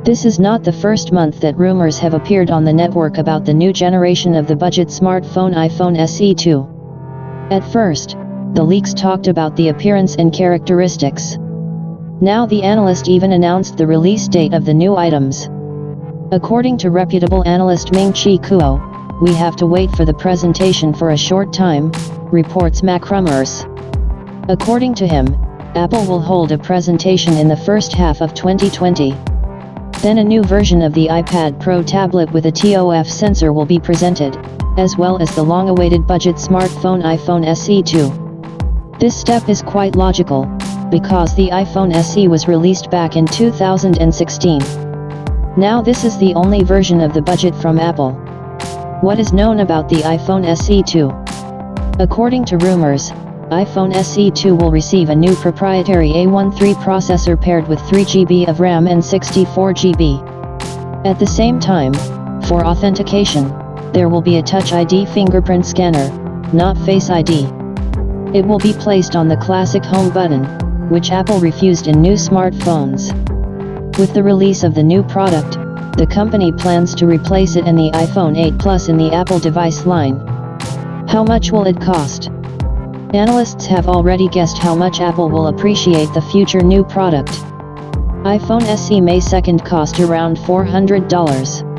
This is not the first month that rumors have appeared on the network about the new generation of the budget smartphone iPhone SE2. At first, the leaks talked about the appearance and characteristics. Now the analyst even announced the release date of the new items. According to reputable analyst Ming-Chi Kuo, we have to wait for the presentation for a short time, reports MacRumors. According to him, Apple will hold a presentation in the first half of 2020. Then a new version of the iPad Pro tablet with a TOF sensor will be presented, as well as the long-awaited budget smartphone iPhone SE2. This step is quite logical, because the iPhone SE was released back in 2016. Now this is the only version of the budget from Apple. What is known about the iPhone SE2? According to rumors, iPhone SE2 will receive a new proprietary A13 processor paired with 3GB of RAM and 64GB. At the same time, for authentication, there will be a Touch ID fingerprint scanner, not Face ID. It will be placed on the classic home button, which Apple refused in new smartphones. With the release of the new product, the company plans to replace it in the iPhone 8 Plus in the Apple device line. How much will it cost? Analysts have already guessed how much Apple will appreciate the future new product. iPhone SE May 2nd cost around $400.